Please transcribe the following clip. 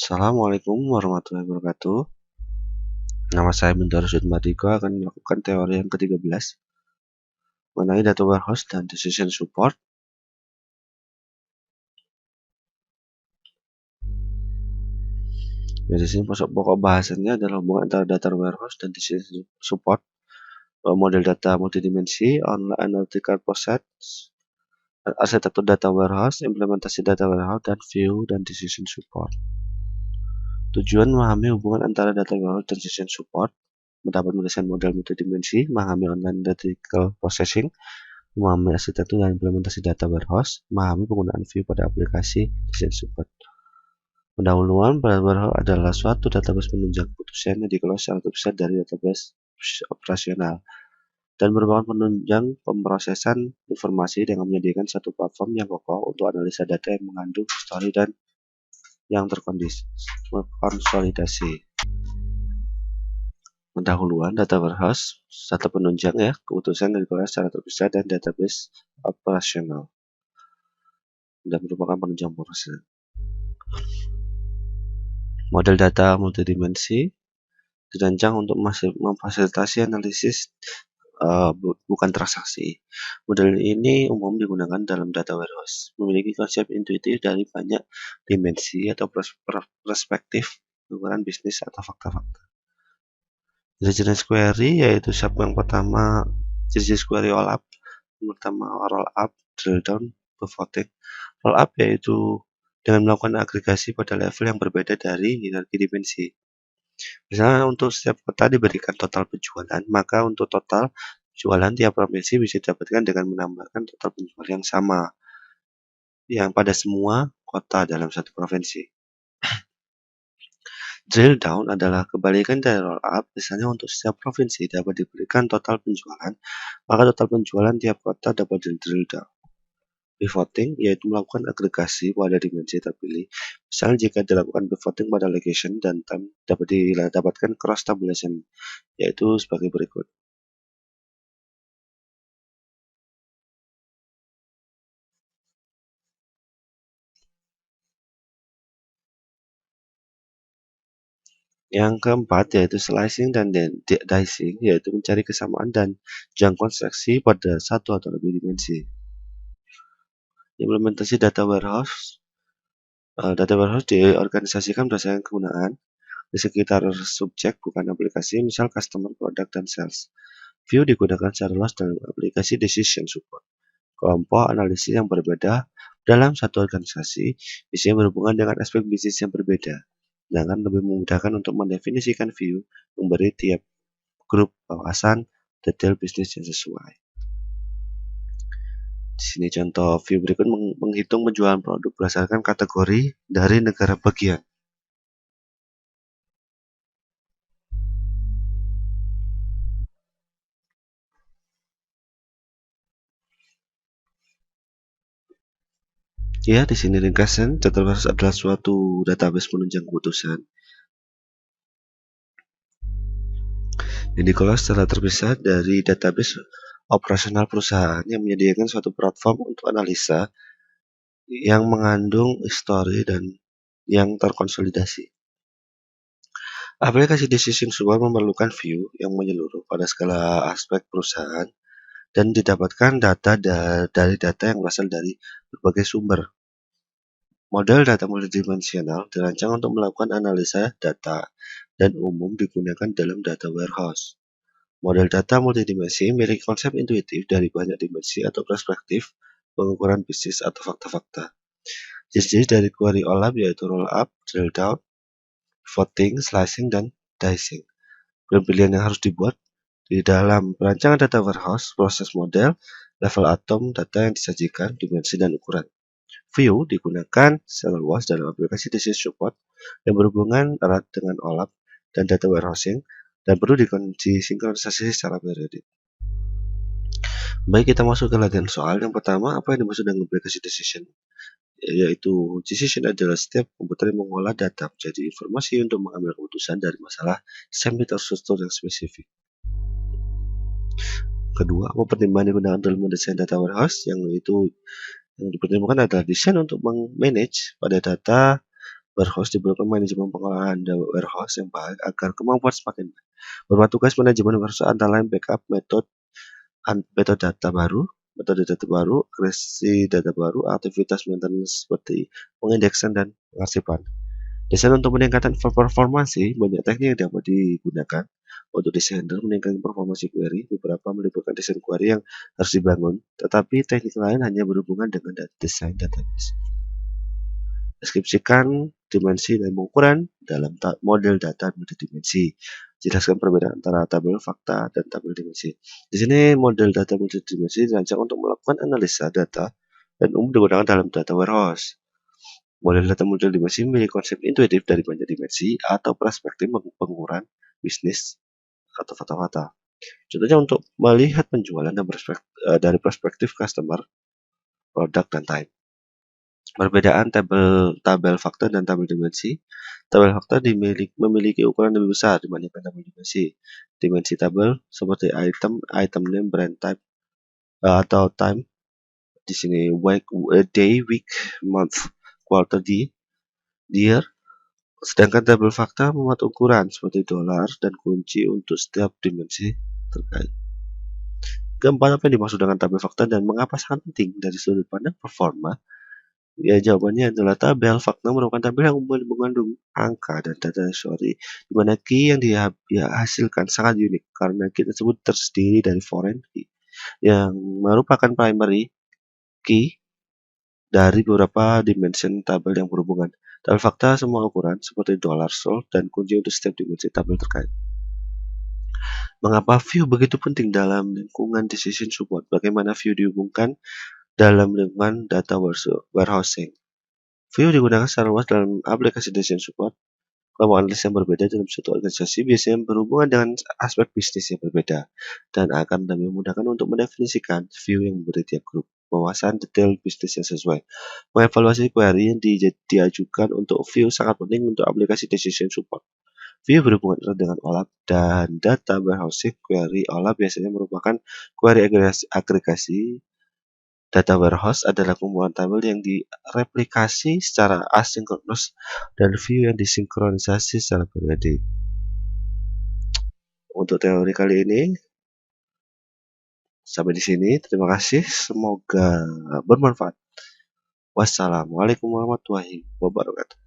Assalamualaikum warahmatullahi wabarakatuh. Nama saya Bintaro Sudmadiko akan melakukan teori yang ke-13 mengenai data warehouse dan decision support. Di sini pokok bahasannya adalah hubungan antara data warehouse dan decision support, model data multidimensi, online analytical process, arsitektur data warehouse, implementasi data warehouse, dan view dan decision support. Tujuan memahami hubungan antara data warehouse dan decision support, mendapat mendesain model multidimensi, memahami online analytical processing, memahami arsitektur dan implementasi data warehouse, memahami penggunaan view pada aplikasi decision support. Pendahuluan pada warehouse adalah suatu database penunjang keputusan yang dikelola secara terpisah dari database operasional dan merupakan penunjang pemrosesan informasi dengan menyediakan satu platform yang kokoh untuk analisa data yang mengandung histori dan yang terkonsolidasi. Pendahuluan data warehouse, data penunjang keputusan yang dikelola secara terpisah dan database operasional dan merupakan penunjang proses. Model data multidimensi dirancang untuk memfasilitasi analisis bukan transaksi. Model ini umum digunakan dalam data warehouse, memiliki konsep intuitif dari banyak dimensi atau perspektif ukuran bisnis atau fakta-fakta. Jenis query yaitu yang pertama jenis query rollup, yang pertama rollup, drill down, pivoting. Rollup yaitu dengan melakukan agregasi pada level yang berbeda dari hierarki dimensi. Misalnya untuk setiap kota diberikan total penjualan, maka untuk total penjualan tiap provinsi bisa didapatkan dengan menambahkan total penjualan yang sama yang pada semua kota dalam satu provinsi. Drill down adalah kebalikan dari roll up, misalnya untuk setiap provinsi dapat diberikan total penjualan, maka total penjualan tiap kota dapat di drill down. Pivoting yaitu melakukan agregasi pada dimensi terpilih. Misalnya jika dilakukan pivoting pada location dan time dapat didapatkan cross tabulation, yaitu sebagai berikut. Yang keempat yaitu slicing dan dicing, yaitu mencari kesamaan dan jangkauan seksi pada satu atau lebih dimensi. Implementasi data warehouse. Data warehouse diorganisasikan berdasarkan kegunaan di sekitar subjek bukan aplikasi, misal customer, product, dan sales. View digunakan secara luas dalam aplikasi decision support. Kelompok analisis yang berbeda dalam satu organisasi biasanya berhubungan dengan aspek bisnis yang berbeda, sedangkan lebih memudahkan untuk mendefinisikan view, memberi tiap grup wawasan detail bisnis yang sesuai. Di sini contoh view berikut menghitung penjualan produk berdasarkan kategori dari negara bagian. Ya, di sini ringkasan, data warehouse adalah suatu database penunjang keputusan yang dikelola secara terpisah dari database operasional perusahaan yang menyediakan suatu platform untuk analisa yang mengandung histori dan yang terkonsolidasi. Aplikasi decision support memerlukan view yang menyeluruh pada segala aspek perusahaan dan didapatkan data dari data yang berasal dari berbagai sumber. Model data multidimensional dirancang untuk melakukan analisa data dan umum digunakan dalam data warehouse. Model data multidimensi memiliki konsep intuitif dari banyak dimensi atau perspektif pengukuran bisnis atau fakta-fakta. Jenis dari query rollup yaitu rollup, drill down, pivoting, slicing, dan dicing. Pilihan yang harus dibuat di dalam perancangan data warehouse, proses model, level atom, data yang disajikan, dimensi, dan ukuran. View digunakan secara luas dalam aplikasi decision support yang berhubungan erat dengan rollup dan data warehousing dan perlu disinkronisasi secara periodik. Baik, kita masuk ke latihan soal. Yang pertama, apa yang dimaksud dengan aplikasi decision? Yaitu decision adalah setiap komputer yang mengolah data menjadi informasi untuk mengambil keputusan dari masalah semi terstruktur yang spesifik. Kedua, apa pertimbangan digunakan dalam mendesain data warehouse? Yang dipertimbangkan adalah desain untuk memanage pada data warehouse diperlukan manajemen pengolahan warehouse yang baik agar kemampuan semakin baik. Beberapa tugas manajemen warehouse antara lain backup metode data baru, akurasi data baru, aktivitas maintenance seperti pengindeksan dan pengarsipan. Desain untuk meningkatkan performansi, banyak teknik yang dapat digunakan. Untuk desainer meningkatkan performansi query, beberapa melibatkan desain query yang harus dibangun, tetapi teknik lain hanya berhubungan dengan desain database. Deskripsikan dimensi dan ukuran dalam model data multidimensi. Jelaskan perbedaan antara tabel fakta dan tabel dimensi. Di sini model data multidimensi dirancang untuk melakukan analisa data dan umum digunakan dalam data warehouse. Model data multidimensi memiliki konsep intuitif dari banyak dimensi atau perspektif pengukuran bisnis atau fakta-fakta. Contohnya untuk melihat penjualan dari perspektif customer, produk, dan time. Perbedaan tabel fakta dan tabel dimensi. Tabel fakta memiliki ukuran lebih besar dibandingkan tabel dimensi. Dimensi tabel seperti item name, brand type, atau time. Di sini day, week, month, quarter, year. Sedangkan tabel fakta memuat ukuran seperti dolar dan kunci untuk setiap dimensi terkait. Keempat, apa yang dimaksud dengan tabel fakta dan mengapa sangat penting dari sudut pandang performa? Ya, jawabannya adalah tabel fakta merupakan tabel yang mengandung angka dan data di mana key yang dihasilkan sangat unik karena key tersebut terdiri dari foreign key yang merupakan primary key dari beberapa dimension tabel yang berhubungan. Tabel fakta semua ukuran seperti dollar sold dan kunci untuk setiap dimensi tabel terkait. Mengapa view begitu penting dalam lingkungan decision support? Bagaimana view dihubungkan dalam lingkungan data warehousing? View digunakan secara luas dalam aplikasi decision support. Kelompok analis yang berbeda dalam suatu organisasi biasanya berhubungan dengan aspek bisnis yang berbeda dan akan lebih memudahkan untuk mendefinisikan view yang memberi tiap grup wawasan detail bisnis yang sesuai. Mengevaluasi query yang diajukan untuk view sangat penting untuk aplikasi decision support. View berhubungan erat dengan OLAP dan data warehousing. Query OLAP biasanya merupakan query agregasi. Data warehouse adalah kumpulan tabel yang direplikasi secara asinkronus dan view yang disinkronisasi secara periodik. Untuk teori kali ini sampai di sini. Terima kasih. Semoga bermanfaat. Wassalamualaikum warahmatullahi wabarakatuh.